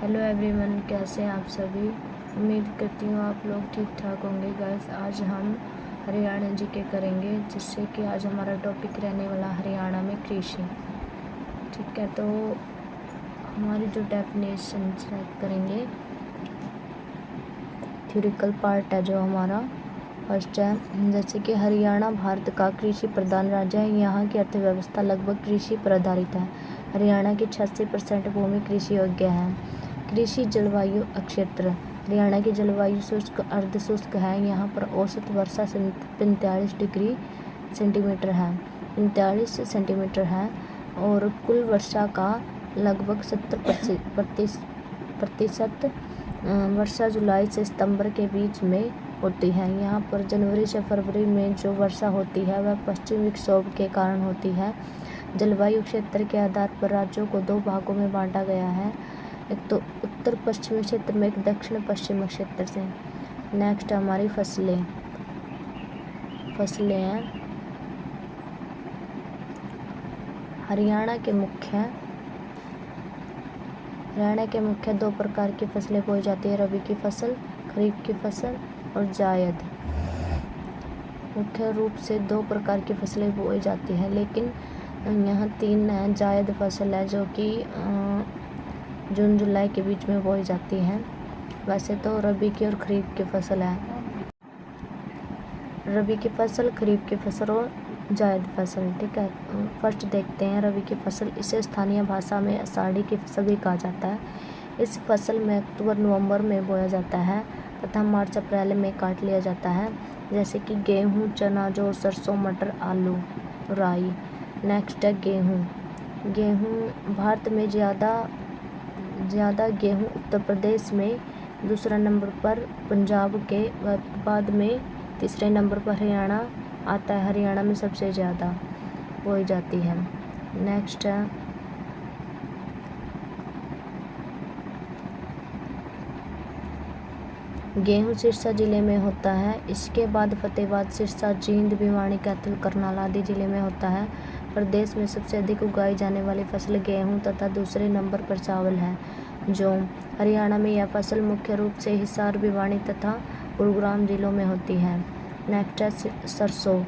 Hello everyone, कैसे हैं आप सभी। उम्मीद करती हूँ आप लोग ठीक ठाक होंगे। गाइस, आज हम हरियाणा जी के करेंगे, जिससे कि आज हमारा टॉपिक रहने वाला हरियाणा में कृषि। ठीक है, तो हमारी जो डेफिनेशन करेंगे, थ्योरिकल पार्ट है जो हमारा फर्स्ट है। जैसे कि हरियाणा भारत का कृषि प्रधान राज्य है। यहाँ की अर्थव्यवस्था लगभग कृषि पर आधारित है। हरियाणा की 86% भूमि कृषि योग्य है। कृषि जलवायु क्षेत्र। हरियाणा की जलवायु शुष्क अर्ध शुष्क है। यहाँ पर औसत वर्षा 45 डिग्री सेंटीमीटर है 45 सेंटीमीटर है और कुल वर्षा का लगभग 70% वर्षा जुलाई से सितंबर के बीच में होती है। यहाँ पर जनवरी से फरवरी में जो वर्षा होती है वह पश्चिमी विक्षोभ के कारण होती है। जलवायु क्षेत्र के आधार पर राज्यों को 2 भागों में बांटा गया है, एक तो उत्तर पश्चिमी क्षेत्र में, एक दक्षिण पश्चिमी क्षेत्र से। नेक्स्ट हमारी फसलें हैं। हरियाणा के मुख्य 2 प्रकार की फसलें बोई जाती है, रबी की फसल, खरीफ की फसल और जायद। मुख्य रूप से 2 प्रकार की फसलें बोई जाती हैं, लेकिन यहाँ 3 है। जायद फसल है जो कि जून जुलाई के बीच में बोई जाती है। वैसे तो रबी की और खरीफ की फसल है। रबी की फसल, खरीफ की फसल और जायद फसल। ठीक है, फर्स्ट देखते हैं रबी की फसल। इसे स्थानीय भाषा में आषाढ़ी की फसल भी कहा जाता है। इस फसल में अक्टूबर नवंबर में बोया जाता है तथा मार्च अप्रैल में काट लिया जाता है, जैसे कि गेहूँ, चना, जौ, सरसों, मटर, आलू, राई। नेक्स्ट है गेहूँ। भारत में ज़्यादा गेहूँ उत्तर प्रदेश में, दूसरा नंबर पर पंजाब के बाद में, तीसरे नंबर पर हरियाणा आता है। हरियाणा में सबसे ज़्यादा बोई जाती है। नेक्स्ट है गेहूँ सिरसा जिले में होता है। इसके बाद फतेहाबाद, सिरसा, जींद, भिवानी, कैथल, करनाल आदि जिले में होता है। प्रदेश में सबसे अधिक उगाई जाने वाली फसल गेहूँ तथा दूसरे नंबर पर चावल है। जो हरियाणा में यह फसल मुख्य रूप से हिसार, भिवानी तथा गुरुग्राम जिलों में होती है। नेक्स्ट है सरसों।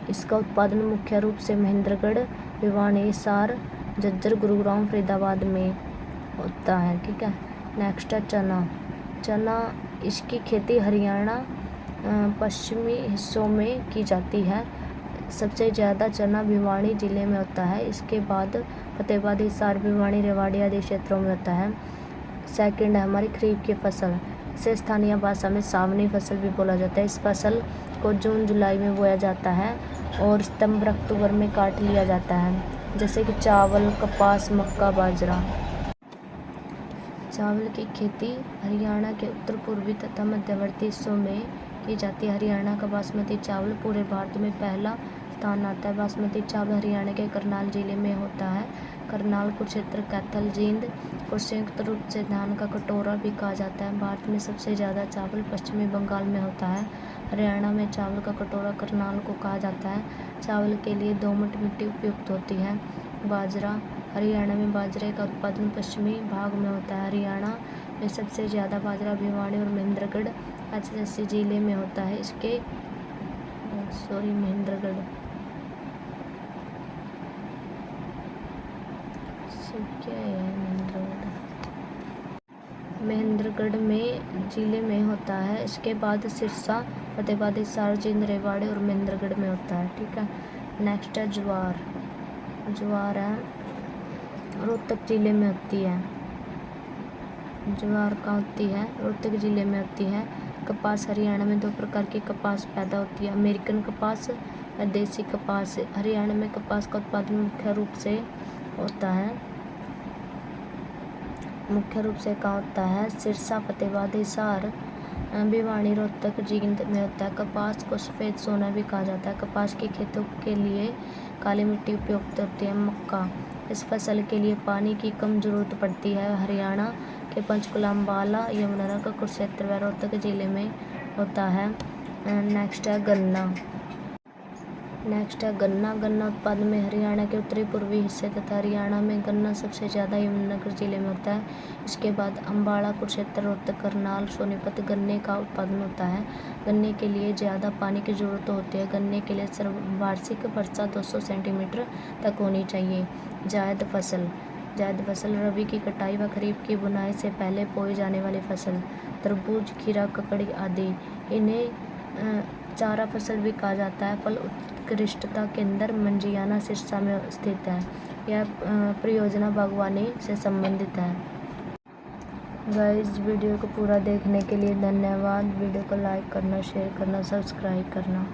इसका उत्पादन मुख्य रूप से महेंद्रगढ़, भिवानी, हिसार, झज्जर, गुरुग्राम, फरीदाबाद में होता है। ठीक है, नेक्स्ट है चना। इसकी खेती हरियाणा पश्चिमी हिस्सों में की जाती है। सबसे ज़्यादा चना भिवानी जिले में होता है। इसके बाद फतेहाबाद, हिसार, भिवानी, रेवाड़ी आदि क्षेत्रों में होता है। सेकंड है हमारी खरीफ की फसल। इसे स्थानीय भाषा में सावनी फसल भी बोला जाता है। इस फसल को जून जुलाई में बोया जाता है और सितंबर अक्टूबर में काट लिया जाता है, जैसे कि चावल, कपास, मक्का, बाजरा। चावल की खेती हरियाणा के उत्तर पूर्वी तथा मध्यवर्ती हिस्सों में की जाती है। हरियाणा का बासमती चावल पूरे भारत में पहला स्थान आता है। बासमती चावल हरियाणा के करनाल जिले में होता है। करनाल कुरुक्षेत्र, कैथल, जींद को संयुक्त रूप से धान का कटोरा भी कहा जाता है। भारत में सबसे ज़्यादा चावल पश्चिमी बंगाल में होता है। हरियाणा में चावल का कटोरा करनाल को कहा जाता है। चावल के लिए दोमट मिट्टी उपयुक्त होती है। बाजरा। हरियाणा में बाजरे का उत्पादन पश्चिमी भाग में होता है। हरियाणा में सबसे ज़्यादा बाजरा भिवानी और महेंद्रगढ़ ऐसे जिले में होता है। महेंद्रगढ़ में जिले में होता है। इसके बाद सिरसा, फतेहाबाद, हिसार, जींद, रेवाड़ी और महेंद्रगढ़ में होता है। ठीक है, नेक्स्ट है ज्वार है, रोहतक जिले में होती है। ज्वार कहाँ होती है? रोहतक जिले में होती है। कपास। हरियाणा में 2 प्रकार की कपास पैदा होती है, अमेरिकन कपास और देसी कपास। हरियाणा में कपास का उत्पादन मुख्य रूप से कहाँ होता है? सिरसा, फतेहाबाद, हिसार, भिवानी, रोहतक, जींद में होता है। कपास को सफ़ेद सोना भी कहा जाता है। कपास की खेतों के लिए काली मिट्टी उपयुक्त होती है। मक्का। इस फसल के लिए पानी की कम जरूरत पड़ती है। हरियाणा के पंचकुला, अम्बाला, यमुनानगर, कुरुक्षेत्र व रोहतक जिले में होता है। नेक्स्ट है नेक्स्ट है गन्ना। गन्ना उत्पादन में हरियाणा के उत्तरी पूर्वी हिस्से तथा हरियाणा में गन्ना सबसे ज़्यादा यमुनानगर जिले में होता है। इसके बाद अम्बाड़ा, कुरुक्षेत्र, रोहतक, करनाल, सोनीपत गन्ने का उत्पादन होता है। गन्ने के लिए ज़्यादा पानी की ज़रूरत होती है। गन्ने के लिए वार्षिक वर्षा 200 सेंटीमीटर तक होनी चाहिए। जायद फसल। जायद फसल रबी की कटाई व खरीफ की बुनाई से पहले बोई जाने वाली फसल। तरबूज, खीरा, ककड़ी आदि। इन्हें चारा फसल भी कहा जाता है। फल उत्कृष्टता केंद्र मंजियाना सिरसा में स्थित है। यह परियोजना बागवानी से संबंधित है। गाइस, वीडियो को पूरा देखने के लिए धन्यवाद। वीडियो को लाइक करना, शेयर करना, सब्सक्राइब करना।